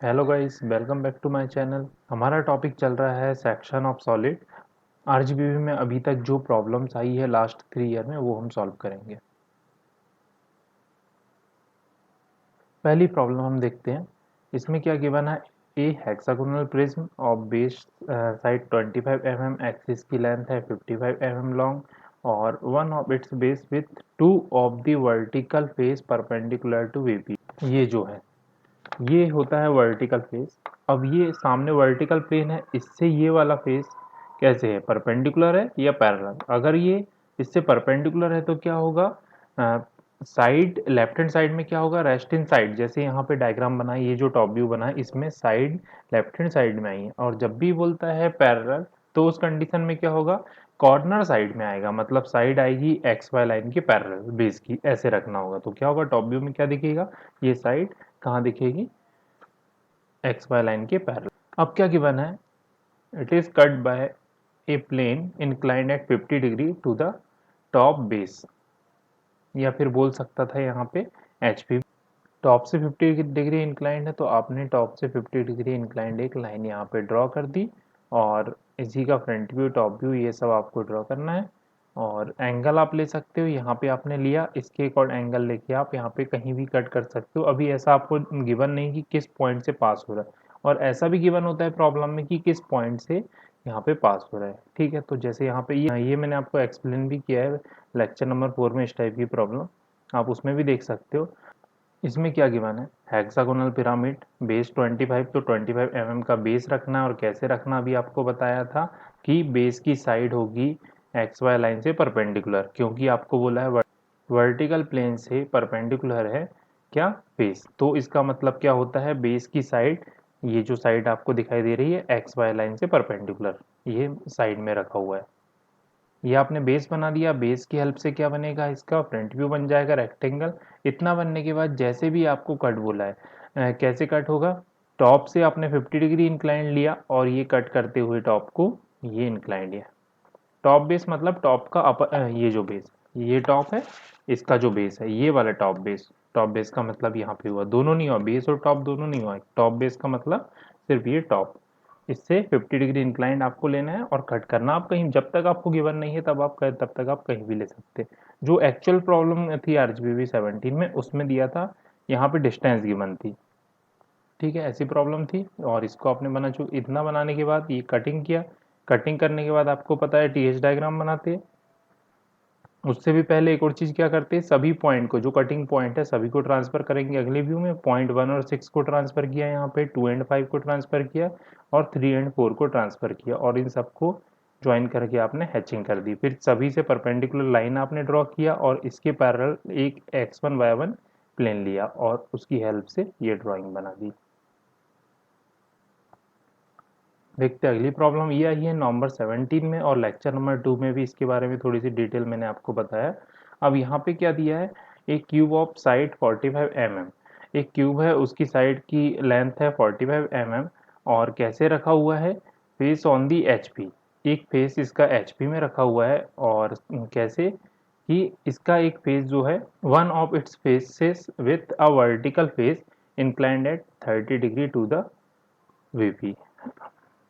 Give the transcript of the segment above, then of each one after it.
Hello guys, welcome back to my channel. हमारा topic चल रहा है सेक्शन ऑफ सॉलिड। आरजीबीवी में अभी तक जो प्रॉब्लम्स आई है लास्ट 3 ईयर में वो हम सॉल्व करेंगे। पहली प्रॉब्लम हम देखते हैं। इसमें क्या गिवन है, a hexagonal prism of base side 25 mm, axis की लेंथ है 55 mm लॉन्ग और one of its base with two of the vertical face perpendicular to VP. ये जो है ये होता है वर्टिकल फेस। अब ये सामने वर्टिकल प्लेन है, इससे ये वाला फेस कैसे है, परपेंडिकुलर है या पैरेलल। अगर ये इससे परपेंडिकुलर है तो क्या होगा, साइड लेफ्ट हैंड साइड में क्या होगा, रेस्ट इन साइड। जैसे यहाँ पे डायग्राम बना है, ये जो टॉप व्यू बना है इसमें साइड लेफ्ट हैंड साइड में आई है। और जब भी बोलता है पैरेलल तो उस कंडीशन में क्या होगा, कॉर्नर साइड में आएगा, मतलब साइड आएगी एक्स वाई लाइन की पैरेलल बेस की, ऐसे रखना होगा। तो क्या होगा, टॉप व्यू में क्या दिखेगा, ये साइड कहाँ दिखेगी, एक्स वाई लाइन के पैरेलल। अब क्या गिवन है, it is cut by a plane inclined at 50 degree to the top base, या फिर बोल सकता था यहाँ पे एच पी। टॉप से 50 डिग्री इंक्लाइंड है तो आपने टॉप से 50 डिग्री इंक्लाइंड एक लाइन यहाँ पे ड्रॉ कर दी, और इसी का फ्रंट व्यू टॉप व्यू ये सब आपको ड्रॉ करना है। और एंगल आप ले सकते हो, यहाँ पे आपने लिया, इसके एक और एंगल लेके आप यहाँ पे कहीं भी कट कर सकते हो। अभी ऐसा आपको गिवन नहीं कि किस पॉइंट से पास हो रहा है, और ऐसा भी गिवन होता है प्रॉब्लम में कि किस पॉइंट से यहाँ पे पास हो रहा है। ठीक है, तो जैसे यहाँ पे ये मैंने आपको एक्सप्लेन भी किया है लेक्चर नंबर 4 में, इस टाइप की प्रॉब्लम आप उसमें भी देख सकते हो। इसमें क्या गिवन है, हेक्सागोनल पिरामिड, बेस 25, तो 25 mm का बेस रखना है। और कैसे रखना अभी आपको बताया था कि बेस की साइड होगी एक्स वाई लाइन से परपेंडिकुलर, क्योंकि आपको बोला है वर्टिकल प्लेन से परपेंडिकुलर है क्या, बेस। तो इसका मतलब क्या होता है, बेस की साइड, ये जो साइड आपको दिखाई दे रही है एक्स वाई लाइन से परपेंडिकुलर, ये साइड में रखा हुआ है। ये आपने बेस बना दिया, बेस की हेल्प से क्या बनेगा, इसका फ्रंट व्यू बन जाएगा रेक्टेंगल। इतना बनने के बाद जैसे भी आपको कट बोला है, कैसे कट होगा, टॉप से आपने 50 डिग्री इंक्लाइन लिया और ये कट करते हुए टॉप को ये इंक्लाइन लिया। टॉप बेस मतलब टॉप का अपर, ये जो बेस, ये टॉप है, इसका जो बेस है ये वाला टॉप बेस। टॉप बेस का मतलब यहाँ पे हुआ, दोनों नहीं हुआ, बेस और टॉप दोनों नहीं हुआ, टॉप बेस का मतलब सिर्फ ये टॉप। इससे 50 डिग्री इंक्लाइंड आपको लेना है और कट करना। आप कहीं, जब तक आपको गिवन नहीं है तब तक आप कहीं भी ले सकते। जो एक्चुअल प्रॉब्लम थी आरजीबीवी 17 में, उसमें दिया था यहाँ पे डिस्टेंस गिवन थी। ठीक है, ऐसी प्रॉब्लम थी और इसको आपने बना, जो इतना बनाने के बाद ये कटिंग किया। कटिंग करने के बाद आपको पता है टीएच डायग्राम बनाते हैं। उससे भी पहले एक और चीज क्या करते हैं, सभी पॉइंट को, जो कटिंग पॉइंट है सभी को ट्रांसफर करेंगे अगले व्यू में। पॉइंट 1 और 6 को ट्रांसफर किया, यहाँ पे 2 एंड 5 को ट्रांसफर किया और 3 एंड 4 को ट्रांसफर किया, और इन सबको ज्वाइन करके आपने हैचिंग कर दी। फिर सभी से परपेंडिकुलर लाइन आपने ड्रॉ किया और इसके पैरेलल एक x1 y1 प्लेन लिया और उसकी हेल्प से ये ड्राइंग बना दी। देखते हैं अगली प्रॉब्लम। ये आई है नवंबर 17 में, और लेक्चर नंबर 2 में भी इसके बारे में थोड़ी सी डिटेल मैंने आपको बताया। अब यहाँ पे क्या दिया है, एक क्यूब ऑफ साइड 45 mm। एक क्यूब है, उसकी साइड की लेंथ है 45 mm, और कैसे रखा हुआ है, फेस ऑन दी एचपी। एक फेस इसका एचपी में रखा हुआ है, और कैसे कि इसका एक फेस जो है, one of its faces with a vertical face inclined at 30 degree to the VP.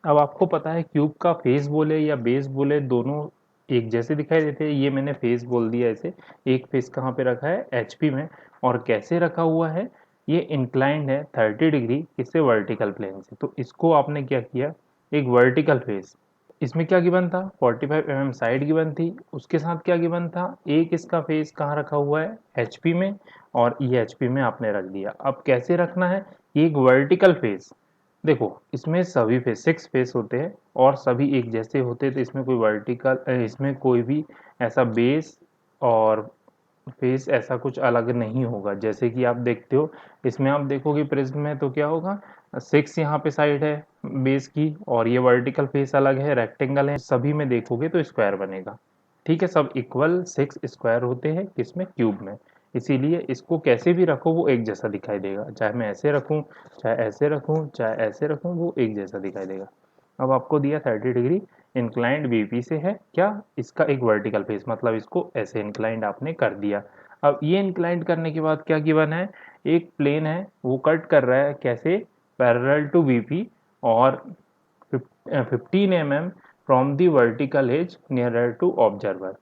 अब आपको पता है क्यूब का फेस बोले या बेस बोले दोनों एक जैसे दिखाई देते हैं। ये मैंने फेस बोल दिया ऐसे। एक फेस कहाँ पे रखा है, एचपी में, और कैसे रखा हुआ है, ये इंक्लाइंड है 30 डिग्री किससे, वर्टिकल प्लेन से। तो इसको आपने क्या किया, एक वर्टिकल फेस। इसमें क्या गिवन था, 45 mm साइड गिवन थी, उसके साथ क्या गिवन था, एक इसका फेस कहाँ रखा हुआ है, एचपी में, और ये एचपी में आपने रख दिया। अब कैसे रखना है, ये एक वर्टिकल फेस। देखो इसमें सभी फेस 6 फेस होते हैं और सभी एक जैसे होते हैं, तो इसमें कोई वर्टिकल, इसमें कोई भी ऐसा बेस और फेस ऐसा कुछ अलग नहीं होगा। जैसे कि आप देखते हो, इसमें आप देखोगे प्रिज्म में तो क्या होगा, 6 यहाँ पे साइड है बेस की, और ये वर्टिकल फेस अलग है, रेक्टेंगल है। सभी में देखोगे तो स्क्वायर बनेगा। ठीक है, सब इक्वल 6 स्क्वायर होते हैं किसमें, क्यूब में। इसीलिए इसको कैसे भी रखो वो एक जैसा दिखाई देगा, चाहे मैं ऐसे रखूं, चाहे ऐसे रखूं, चाहे ऐसे रखूं, वो एक जैसा दिखाई देगा। अब आपको दिया 30 डिग्री इंक्लाइंड बीपी से है क्या, इसका एक वर्टिकल फेस, मतलब इसको ऐसे इंक्लाइंड आपने कर दिया। अब ये इंक्लाइंड करने के बाद क्या गिवन है, एक प्लेन है वो कट कर रहा है कैसे, पैरेलल टू VP और 15 mm from the vertical edge nearer to observer.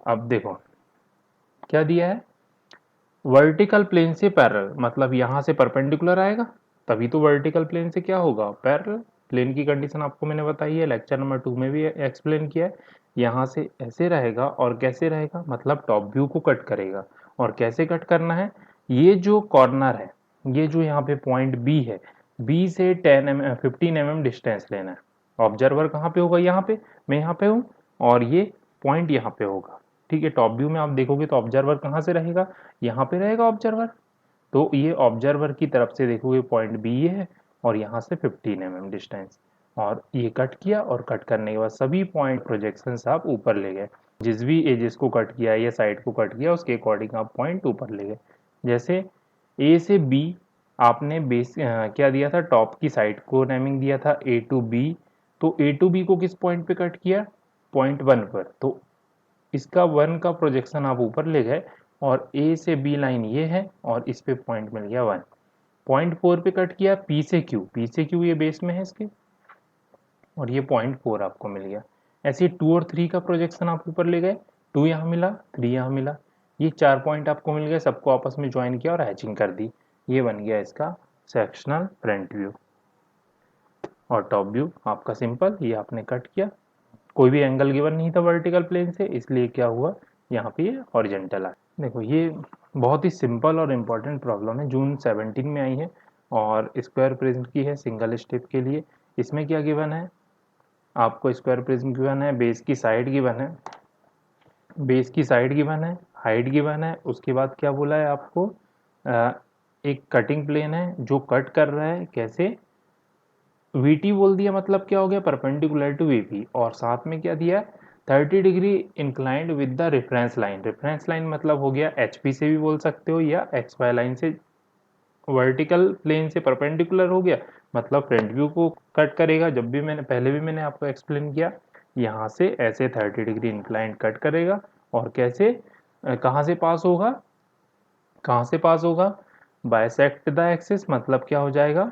अब देखो क्या दिया है, वर्टिकल प्लेन से पैरेलल, मतलब यहां से परपेंडिकुलर आएगा तभी तो वर्टिकल प्लेन से क्या होगा, पैरेलल। प्लेन की कंडीशन आपको मैंने बताई है, लेक्चर नंबर 2 में भी एक्सप्लेन किया है। यहाँ से ऐसे रहेगा और कैसे रहेगा, मतलब टॉप व्यू को कट करेगा। और कैसे कट करना है, ये जो कॉर्नर है, ये जो यहाँ पे पॉइंट बी है, बी से 15 mm डिस्टेंस लेना है। ऑब्जर्वर कहाँ पे होगा, यहाँ पे, मैं यहाँ पे हूँ और ये पॉइंट यहाँ पे होगा। ठीक है, टॉप व्यू में आप देखोगे तो ऑब्जर्वर कहाँ से रहेगा, यहाँ पे रहेगा ऑब्जर्वर। तो ये ऑब्जर्वर की तरफ से देखोगे पॉइंट बी ये है और यहाँ से 15 mm डिस्टेंस, और ये कट किया और कट करने के बाद सभी पॉइंट प्रोजेक्शन आप ऊपर ले गए। जिस भी एजेस को कट किया या साइड को कट किया उसके अकॉर्डिंग आप पॉइंट ऊपर ले गए। जैसे ए से बी आपने बेस क्या दिया था, टॉप की साइड को नेमिंग दिया था ए टू बी, तो ए टू बी को किस पॉइंट पे कट किया, पॉइंट 1 पर, तो इसका 1 का प्रोजेक्शन आप ऊपर ले गए और ए से बी लाइन ये है और इस पे पॉइंट मिल गया 1। पॉइंट 4 पे कट किया पी से क्यू, पी से क्यू ये बेस में है इसके, और ये पॉइंट 4 आपको मिल गया। ऐसे 2 और 3 का प्रोजेक्शन आप ऊपर ले गए, 2 यहाँ मिला, 3 यहाँ मिला, ये 4 पॉइंट आपको मिल गए, सबको आपस में ज्वाइन किया और हैचिंग कर दी। ये बन गया इसका सेक्शनल फ्रंट व्यू। और टॉप व्यू आपका सिंपल, ये आपने कट किया, कोई भी एंगल गिवन नहीं था वर्टिकल प्लेन से, इसलिए क्या हुआ, यहाँ पे ये हॉरिजेंटल आया। देखो ये बहुत ही सिंपल और इम्पोर्टेंट प्रॉब्लम है, जून 17 में आई है और स्क्वायर प्रिज्म की है सिंगल स्टेप के लिए। इसमें क्या गिवन है, आपको स्क्वायर प्रिज्म गिवन है, बेस की साइड गिवन है, बेस की साइड गिवन है, हाइट गिवन है, उसके बाद क्या बोला है आपको, एक कटिंग प्लेन है जो कट कर रहा है, कैसे, VT बोल दिया, मतलब क्या हो गया, परपेंडिकुलर टू VP, और साथ में क्या दिया, 30 degree inclined with the reference line. Reference line मतलब हो गया HP से भी बोल सकते हो या XY लाइन से, वर्टिकल प्लेन से परपेंडिकुलर हो गया मतलब फ्रंट व्यू को कट करेगा। जब भी मैंने पहले भी मैंने आपको एक्सप्लेन किया, यहाँ से ऐसे 30 डिग्री इंक्लाइंड कट करेगा और कैसे, कहाँ से पास होगा, कहाँ से पास होगा, बाइसेक्ट द एक्सिस, मतलब क्या हो जाएगा,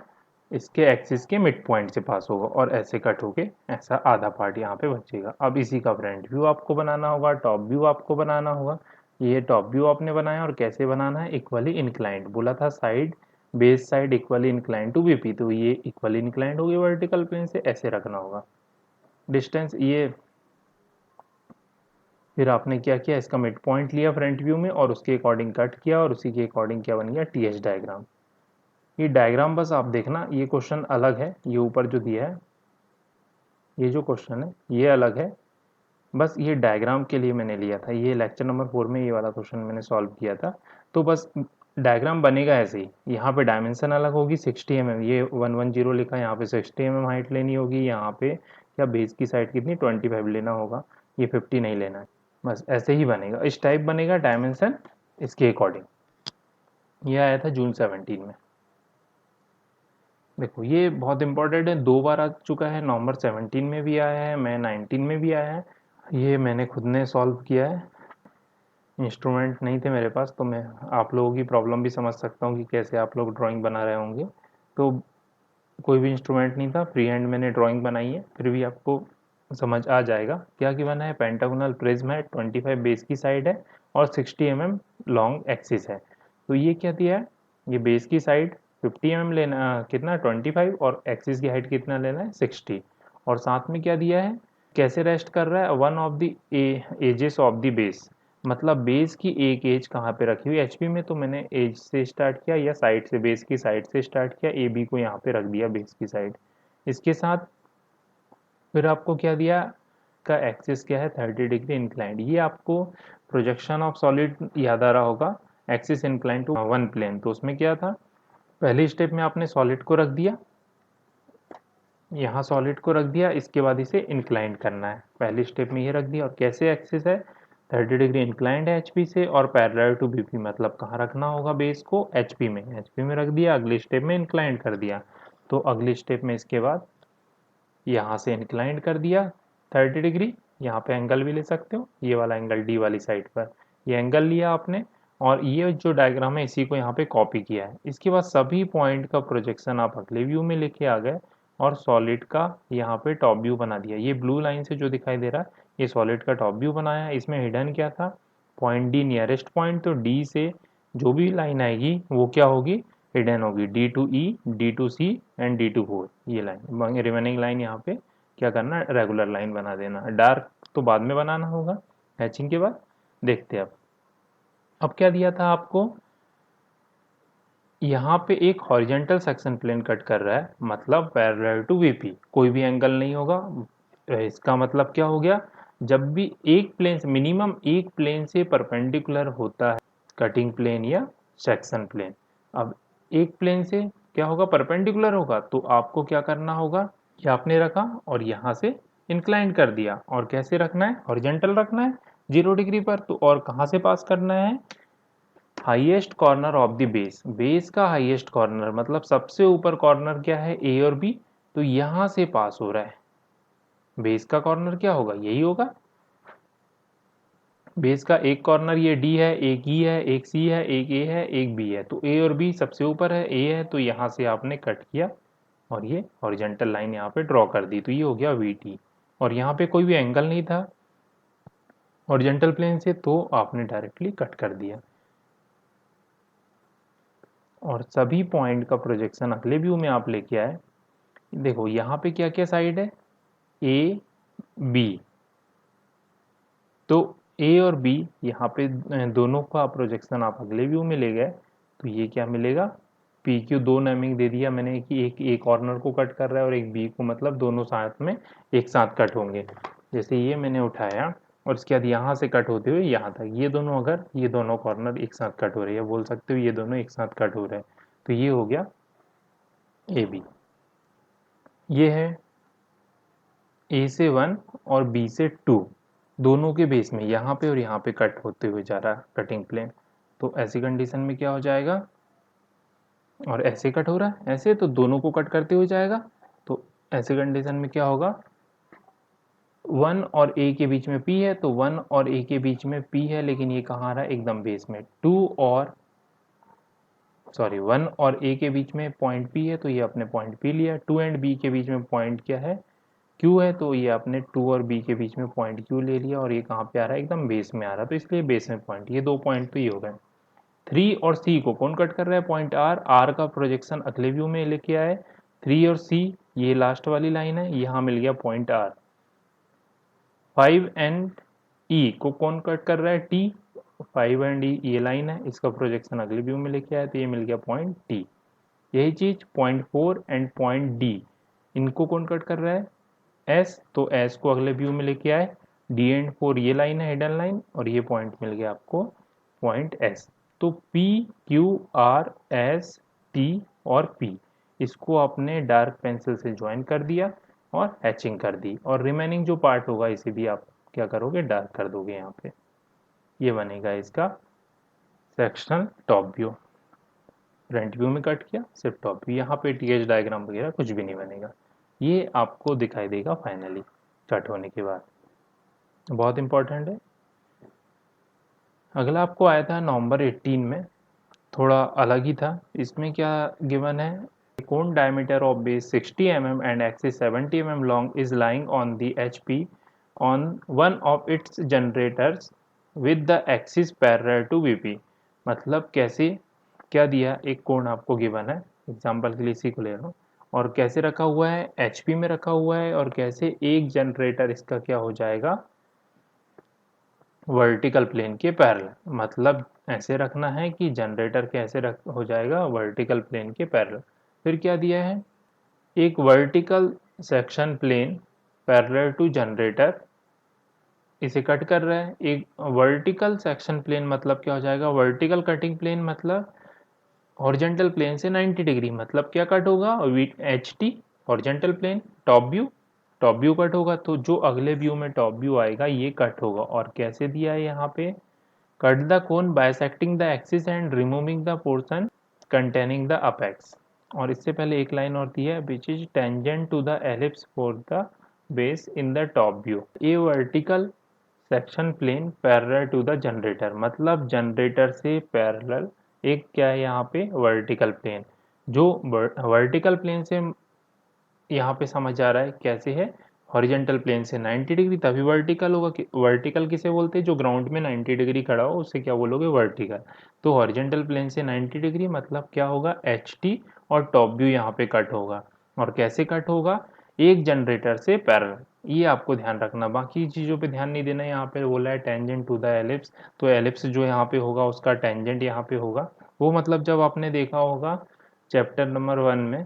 इसके एक्सिस के मिड पॉइंट से पास होगा और ऐसे कट होके ऐसा आधा पार्ट यहाँ पे बचेगा। अब इसी का फ्रंट व्यू आपको बनाना होगा, टॉप व्यू आपको बनाना होगा। ये टॉप व्यू आपने बनाया और कैसे बनाना है, इक्वली इंक्लाइंड, बोला था side, base side equally inclined to VP, तो ये इक्वली इंक्लाइंड होगी वर्टिकल प्लेन से, ऐसे रखना होगा डिस्टेंस। ये फिर आपने क्या किया, इसका मिड पॉइंट लिया फ्रंट व्यू में और उसके अकॉर्डिंग कट किया और उसी के अकॉर्डिंग क्या बन गया, TH डायग्राम। ये डायग्राम बस आप देखना, ये क्वेश्चन अलग है, ये ऊपर जो दिया है, ये जो क्वेश्चन है ये अलग है, बस ये डायग्राम के लिए मैंने लिया था, ये लेक्चर नंबर 4 में ये वाला क्वेश्चन मैंने सॉल्व किया था। तो बस डायग्राम बनेगा ऐसे ही, यहाँ पे डायमेंशन अलग होगी 60 mm, ये 110 लिखा है, यहाँ पे 60 mm हाइट लेनी होगी, यहाँ पे क्या बेस की साइड कितनी 25 लेना होगा, ये 50 नहीं लेना है। बस ऐसे ही बनेगा, इस टाइप बनेगा डायमेंशन इसके अकॉर्डिंग। ये आया था जून 17 में। देखो ये बहुत इंपॉर्टेंट है, 2 बार आ चुका है, नवंबर 17 में भी आया है, मई 19 में भी आया है। ये मैंने खुद ने सॉल्व किया है, इंस्ट्रूमेंट नहीं थे मेरे पास, तो मैं आप लोगों की प्रॉब्लम भी समझ सकता हूँ कि कैसे आप लोग ड्राइंग बना रहे होंगे। तो कोई भी इंस्ट्रूमेंट नहीं था, फ्री हैंड मैंने ड्राइंग बनाई है, फिर भी आपको समझ आ जाएगा। क्या गिवन है, पेंटागोनल प्रिज्म है, 25 बेस की साइड है और 60 mm लॉन्ग एक्सिस है। तो ये क्या दिया है, ये बेस की साइड 50 mm लेना, कितना 25, और एक्सिस की हाइट कितना लेना है 60, और साथ में क्या दिया है, कैसे रेस्ट कर रहा है, one of the edges of the base, मतलब बेस की एक एज कहाँ पे रखी हुई, HP में तो मैंने एज से स्टार्ट किया या साइड से, बेस की साइड से स्टार्ट किया, AB को यहाँ पे रख दिया बेस की साइड। इसके साथ फिर आपको क्या दिया, का एक्सिस क्या है 30 डिग्री इंक्लाइंड। ये आपको प्रोजेक्शन ऑफ सॉलिड याद आ रहा होगा, axis inclined to one plane, तो उसमें क्या था, पहले स्टेप में आपने सॉलिड को रख दिया, यहाँ सॉलिड को रख दिया, इसके बाद इसे इंक्लाइंड करना है, पहले स्टेप में ये रख दिया। और कैसे एक्सिस है 30 डिग्री इंक्लाइंड है HP से और पैरेलल टू BP, मतलब कहाँ रखना होगा बेस को, HP में रख दिया, अगले स्टेप में इंक्लाइंड कर दिया। तो अगले स्टेप में इसके बाद यहाँ से इंक्लाइंड कर दिया 30 डिग्री, यहाँ पे एंगल भी ले सकते हो, ये वाला एंगल D वाली साइड पर, ये एंगल लिया आपने और ये जो डायग्राम है इसी को यहाँ पे कॉपी किया है। इसके बाद सभी पॉइंट का प्रोजेक्शन आप अगले व्यू में लेके आ गए और सॉलिड का यहाँ पे टॉप व्यू बना दिया। ये ब्लू लाइन से जो दिखाई दे रहा है ये सॉलिड का टॉप व्यू बनाया। इसमें हिडन क्या था, पॉइंट डी नियरेस्ट पॉइंट, तो डी से जो भी लाइन आएगी वो क्या होगी, हिडन होगी। D to E, D to C and D to four, ये लाइन रिमेनिंग लाइन यहाँ पे क्या करना, रेगुलर लाइन बना देना। डार्क तो बाद में बनाना होगा हैचिंग के बाद। देखते हैं अब क्या दिया था आपको, यहाँ पे एक हॉरिजेंटल सेक्शन प्लेन कट कर रहा है, मतलब पैरेलल टू वीपी, कोई भी एंगल नहीं होगा। इसका मतलब क्या हो गया, जब भी एक प्लेन से मिनिमम एक प्लेन से परपेंडिकुलर होता है कटिंग प्लेन या सेक्शन प्लेन, अब एक प्लेन से क्या होगा, परपेंडिकुलर होगा, तो आपको क्या करना होगा, ये आपने रखा और यहाँ से इंक्लाइन कर दिया। और कैसे रखना है, हॉरिजेंटल रखना है 0 डिग्री पर। तो और कहाँ से पास करना है, highest corner of the base, base का हाईएस्ट कॉर्नर मतलब सबसे ऊपर कॉर्नर क्या है, ए और बी, तो यहां से पास हो रहा है। बेस का कॉर्नर क्या होगा, यही होगा। बेस का एक कॉर्नर ये डी है, एक ई है, एक सी है, एक ए है, एक बी है, तो ए और बी सबसे ऊपर है, ए है, तो यहां से आपने कट किया और ये हॉरिजेंटल लाइन यहाँ पे ड्रॉ कर दी, तो ये हो गया वी टी। और यहाँ पे कोई भी एंगल नहीं था हॉरिजेंटल प्लेन से, तो आपने डायरेक्टली कट कर दिया। और सभी पॉइंट का प्रोजेक्शन अगले व्यू में आप लेके आए। देखो यहाँ पे क्या क्या साइड है, ए बी, तो ए और बी यहाँ पे दोनों का प्रोजेक्शन आप अगले व्यू में ले गए, तो ये क्या मिलेगा, पी क्यू, दो नेमिंग दे दिया मैंने कि एक ए कॉर्नर को कट कर रहा है और एक बी को, मतलब दोनों साथ में एक साथ कट होंगे। जैसे ये मैंने उठाया और इसके बाद यहाँ से कट होते हुए यहाँ तक, ये दोनों अगर ये दोनों कॉर्नर एक साथ कट हो रहे हैं, बोल सकते हो ये दोनों एक साथ कट हो रहे हैं, तो ये हो गया ए बी। ये है ए से 1 और बी से 2, दोनों के बेस में यहाँ पे और यहाँ पे कट होते हुए जा रहा है कटिंग प्लेन। तो ऐसी कंडीशन में क्या हो जाएगा, और ऐसे कट हो रहा है ऐसे, तो दोनों को कट करते हुए जाएगा। तो ऐसे कंडीशन में क्या होगा, 1 और ए के बीच में पी है, तो 1 और ए के बीच में पी है, लेकिन ये कहाँ आ रहा है, एकदम बेस में। 1 और ए के बीच में पॉइंट पी है, तो ये अपने पॉइंट पी लिया। 2 एंड बी के बीच में पॉइंट क्या है, क्यू है, तो ये आपने 2 और बी के बीच में पॉइंट क्यू ले लिया और ये कहाँ पे आ रहा है, एकदम बेस में आ रहा है, तो इसलिए बेस में पॉइंट, ये दो पॉइंट तो ये हो गए। 3 और सी को कौन कट कर रहा है, पॉइंट आर, आर का प्रोजेक्शन अगले व्यू में लेके आए। 3 और सी, ये लास्ट वाली लाइन है, यहाँ मिल गया पॉइंट आर। 5 एंड ई को कौन कट कर रहा है, टी, 5 एंड ई ये लाइन है, इसका प्रोजेक्शन अगले व्यू में लेके आए, तो ये मिल गया पॉइंट टी। यही चीज पॉइंट 4 एंड पॉइंट डी, इनको कौन कट कर रहा है, एस, तो एस को अगले व्यू में लेके आए। डी एंड 4 ये लाइन है, हिडन लाइन, और ये पॉइंट मिल गया आपको पॉइंट एस। तो P Q R S T और पी, इसको आपने डार्क पेंसिल से ज्वाइन कर दिया और हैचिंग कर दी, और रिमेनिंग जो पार्ट होगा इसे भी आप क्या करोगे, डार्क कर दोगे यहाँ पे। ये बनेगा इसका sectional top view. Front view में कट किया, सिर्फ टॉप व्यू, यहाँ पे टीएच डायग्राम वगैरह कुछ भी नहीं बनेगा। ये आपको दिखाई देगा फाइनली कट होने के बाद, बहुत इंपॉर्टेंट है। अगला आपको आया था नवंबर 18 में, थोड़ा अलग ही था। इसमें क्या गिवन है, cone diameter of base 60 mm and axis 70 mm long is lying on the HP on one of its generators with the axis parallel to VP। मतलब कैसे, क्या दिया, एक कोण आपको गिवन है, एग्जाम्पल के लिए इसी को ले रहा हूँ, और कैसे रखा हुआ है, HP में रखा हुआ है, और कैसे एक जनरेटर इसका क्या हो जाएगा, वर्टिकल प्लेन के पैरेलल, मतलब ऐसे रखना है कि जनरेटर कैसे हो जाएगा, वर्टिकल प्लेन के पैरेलल। फिर क्या दिया है, एक vertical section plane parallel to generator, इसे कट कर रहा है। एक वर्टिकल सेक्शन प्लेन मतलब क्या हो जाएगा, वर्टिकल कटिंग प्लेन मतलब हॉरिजेंटल प्लेन से 90 डिग्री, मतलब क्या कट होगा, H T horizontal plane, top view cut होगा, तो जो अगले व्यू में टॉप व्यू आएगा ये कट होगा। और कैसे दिया है यहाँ पे, cut the cone bisecting the axis and removing the portion containing the apex. और इससे पहले एक लाइन और दी है, which is tangent to the ellipse for the base in the top view. ये vertical section plane parallel to the generator, मतलब generator से पैरेलल एक क्या है यहाँ पे वर्टिकल प्लेन, जो वर्टिकल प्लेन से यहाँ पे समझ आ रहा है कैसे है, हॉरिजेंटल प्लेन से 90 डिग्री तभी वर्टिकल होगा। वर्टिकल किसे बोलते हैं, जो ग्राउंड में 90 डिग्री खड़ा हो उसे क्या बोलोगे, वर्टिकल। तो हॉरिजेंटल प्लेन से 90 डिग्री मतलब क्या होगा, एच टी, और टॉप व्यू यहाँ पे कट होगा। और कैसे कट होगा, एक जनरेटर से पैरेलल, ये आपको ध्यान रखना, बाकी चीज़ों पे ध्यान नहीं देना। यहाँ पे बोला है टेंजेंट टू द एलिप्स, तो एलिप्स जो यहाँ पे होगा उसका टेंजेंट यहाँ पे होगा। वो मतलब जब आपने देखा होगा चैप्टर नंबर 1 में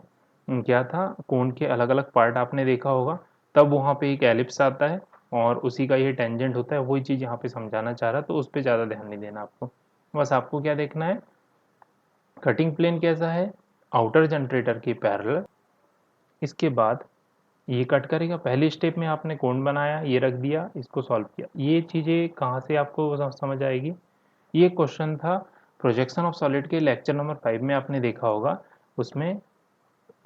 क्या था, कोण के अलग अलग पार्ट आपने देखा होगा, तब वहाँ पे एक एलिप्स आता है और उसी का ये टेंजेंट होता है। वही चीज़ यहाँ पे समझाना चाह रहा, तो उस पर ज़्यादा ध्यान नहीं देना आपको। बस आपको क्या देखना है, कटिंग प्लेन कैसा है, आउटर जनरेटर के पैरेलल। इसके बाद ये कट करेगा। पहली स्टेप में आपने कोण बनाया, ये रख दिया, इसको सॉल्व किया। ये चीज़ें कहाँ से आपको समझ आएगी, ये क्वेश्चन था प्रोजेक्शन ऑफ सॉलिड के लेक्चर नंबर 5 में आपने देखा होगा। उसमें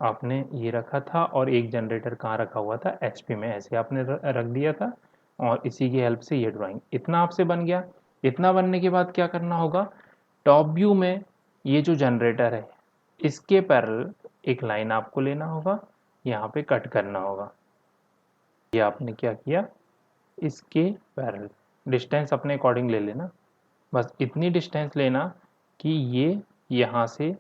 आपने ये रखा था और एक जनरेटर कहाँ रखा हुआ था, एचपी में, ऐसे आपने रख दिया था और इसी की हेल्प से ये ड्राइंग इतना आपसे बन गया। इतना बनने के बाद क्या करना होगा, टॉप व्यू में ये जो जनरेटर है इसके पैरेलल एक लाइन आपको लेना होगा, यहाँ पे कट करना होगा। ये आपने क्या किया, इसके पैरेलल डिस्टेंस अपने अकॉर्डिंग ले लेना, बस इतनी डिस्टेंस लेना कि ये यहाँ से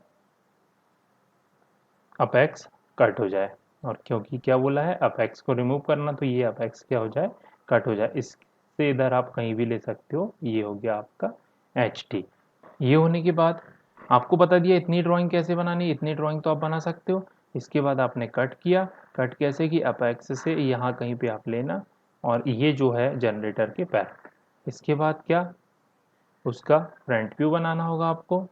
अपेक्स कट हो जाए। और क्योंकि क्या बोला है, अपेक्स को रिमूव करना, तो ये अपेक्स क्या हो जाए, कट हो जाए। इससे इधर आप कहीं भी ले सकते हो, ये हो गया आपका एच टी। ये होने के बाद आपको बता दिया इतनी ड्राइंग कैसे बनानी, इतनी ड्राइंग तो आप बना सकते हो। इसके बाद आपने कट किया, कट कैसे कि अपेक्स से यहाँ कहीं पे आप लेना, और ये जो है जनरेटर के पैर। इसके बाद क्या, उसका फ्रंट व्यू बनाना होगा आपको।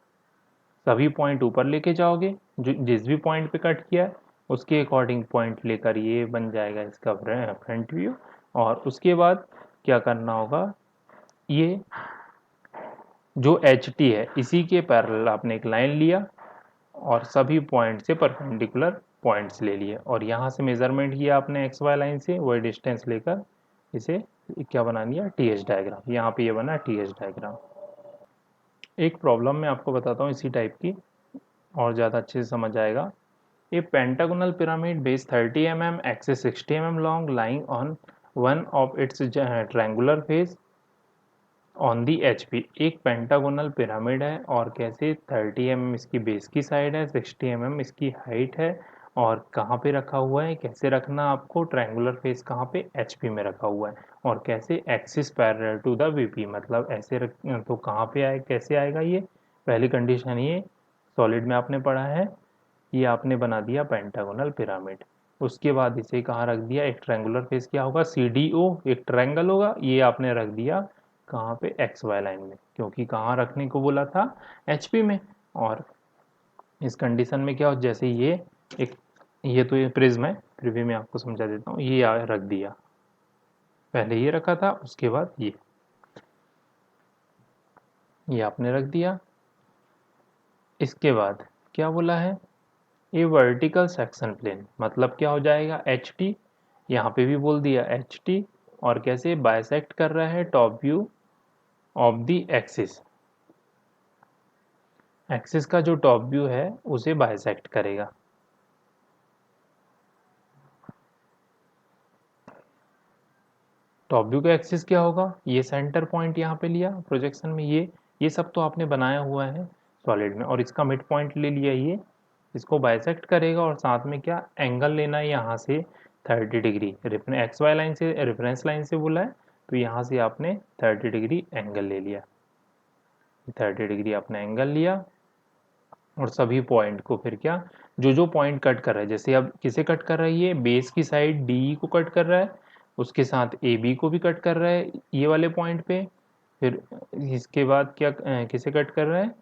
सभी पॉइंट ऊपर लेके जाओगे, जो जिस भी पॉइंट पे कट किया है उसके अकॉर्डिंग पॉइंट लेकर ये बन जाएगा इसका फ्रंट व्यू। और उसके बाद क्या करना होगा, ये जो एच टी है इसी के पैरेलल आपने एक लाइन लिया और सभी पॉइंट से परपेंडिकुलर पॉइंट्स ले लिए, और यहाँ से मेजरमेंट किया आपने एक्स वाई लाइन से, वही डिस्टेंस लेकर इसे क्या बना लिया, टी एच डायग्राम। यहाँ पे ये बना टी एच डायग्राम। एक प्रॉब्लम मैं आपको बताता हूँ इसी टाइप की, और ज़्यादा अच्छे से समझ आएगा। A pentagonal pyramid base 30 mm, axis 60 mm long, lying on one of its triangular face on the HP। एक पेंटागोनल पिरामिड है और कैसे 30 mm इसकी बेस की साइड है, 60 mm इसकी हाइट है, और कहाँ पे रखा हुआ है, कैसे रखना आपको, ट्रायंगुलर फेस कहाँ पे, एचपी में रखा हुआ है, और कैसे axis parallel to the VP, मतलब ऐसे तो कहाँ पे आए, कैसे आएगा ये, पहली कंडीशन ये सॉलिड में आपने पढ़ा है। ये आपने बना दिया पेंटागोनल पिरामिड। उसके बाद इसे कहाँ रख दिया, एक ट्रायंगुलर फेस क्या होगा, सी डी ओ, एक ट्रायंगल होगा, ये आपने रख दिया कहाँ पे, एक्स वाई लाइन में, क्योंकि कहाँ रखने को बोला था, एचपी में। और इस कंडीशन में क्या हो, जैसे ये एक, ये तो ये प्रिज्म है, फिर भी मैं आपको समझा देता हूँ, ये रख दिया, पहले ये रखा था, उसके बाद ये आपने रख दिया। इसके बाद क्या बोला है, ये वर्टिकल सेक्शन प्लेन, मतलब क्या हो जाएगा, एच टी, यहाँ पे भी बोल दिया एच टी, और कैसे बाइसेक्ट कर रहा है top view of the axis, axis का जो टॉप व्यू है उसे बाइसेक्ट करेगा। टॉप व्यू का एक्सिस क्या होगा, ये सेंटर पॉइंट यहाँ पे लिया प्रोजेक्शन में, ये सब तो आपने बनाया हुआ है सॉलिड में, और इसका मिड पॉइंट ले लिया, ये इसको बाइसेक्ट करेगा, और साथ में क्या एंगल लेना है यहाँ से 30 डिग्री, एक्स वाई लाइन से, रेफरेंस लाइन से बोला है, तो यहाँ से आपने 30 डिग्री एंगल ले लिया, 30 डिग्री आपने एंगल लिया, और सभी पॉइंट को फिर क्या, जो जो पॉइंट कट कर रहा है, जैसे अब किसे कट कर रहा है, ये बेस की साइड डी को कट कर रहा है, उसके साथ ए बी को भी कट कर रहा है ये वाले पॉइंट पे, फिर इसके बाद क्या किसे कट कर रहा है,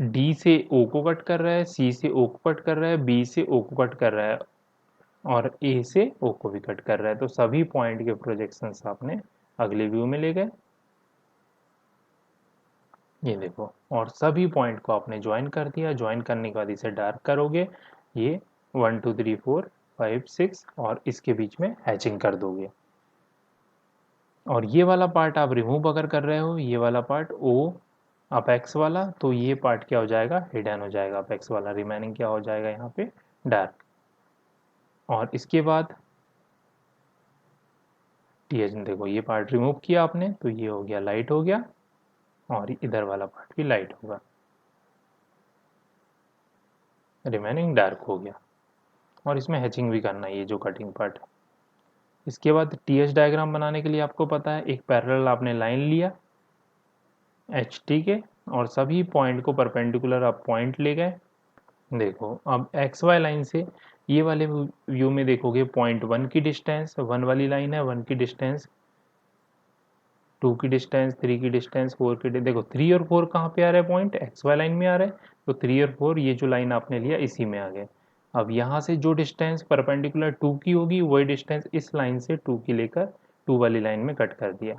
डी से ओ को कट कर रहा है, सी से ओ को कट कर रहा है, बी से ओ को कट कर रहा है, और ए से ओ को भी कट कर रहा है। तो सभी पॉइंट के प्रोजेक्शंस आपने अगले व्यू में ले गए, ये देखो, और सभी पॉइंट को आपने ज्वाइन कर दिया। ज्वाइन करने के बाद इसे डार्क करोगे, ये 1 2 3 4 5 6, और इसके बीच में हैचिंग कर दोगे। और ये वाला पार्ट आप रिमूव अगर कर रहे हो, ये वाला पार्ट ओ अपेक्स वाला, तो ये पार्ट क्या हो जाएगा, हिडन हो जाएगा अपेक्स वाला, रिमेनिंग क्या हो जाएगा यहाँ पे डार्क। और इसके बाद टीएच देखो ये पार्ट रिमूव किया आपने तो ये हो गया लाइट हो गया, और इधर वाला पार्ट भी लाइट होगा, रिमेनिंग डार्क हो गया। और इसमें हैचिंग भी करना है, ये जो कटिंग पार्ट है। इसके बाद टीएच डायग्राम बनाने के लिए आपको पता है एक पैरेलल आपने लाइन लिया एच टी के, और सभी पॉइंट को परपेंडिकुलर आप पॉइंट ले गए। देखो अब एक्स वाई लाइन से ये वाले व्यू में देखोगे पॉइंट वन की डिस्टेंस, वन वाली लाइन है, वन की डिस्टेंस, टू की डिस्टेंस, थ्री की डिस्टेंस, फोर की देखो थ्री और फोर कहाँ पे आ रहा है, पॉइंट एक्स वाई लाइन में आ रहा है, तो थ्री और फोर ये जो लाइन आपने लिया इसी में आ गए। अब यहाँ से जो डिस्टेंस परपेंडिकुलर टू की होगी वही डिस्टेंस इस लाइन से टू की लेकर टू वाली लाइन में कट कर दिया।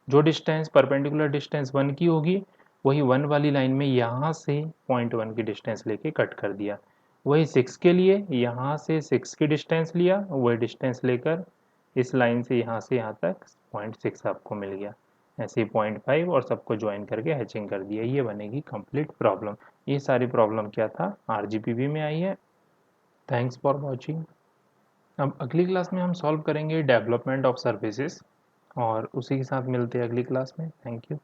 जो डिस्टेंस परपेंडिकुलर डिस्टेंस वन की होगी वही वन वाली लाइन में यहाँ से पॉइंट वन की डिस्टेंस लेके कट कर दिया। वही सिक्स के लिए यहाँ से सिक्स की डिस्टेंस लिया, वही डिस्टेंस लेकर इस लाइन से यहाँ तक पॉइंट सिक्स आपको मिल गया। ऐसे ही पॉइंट फाइव और सबको ज्वाइन करके हैचिंग कर दिया, ये बनेगी कंप्लीट प्रॉब्लम। ये सारी प्रॉब्लम क्या था, आरजीपीवी में आई है। Thanks for watching. अब अगली क्लास में हम सॉल्व करेंगे डेवलपमेंट ऑफ सर्विसेज, और उसी के साथ मिलते हैं अगली क्लास में। Thank you.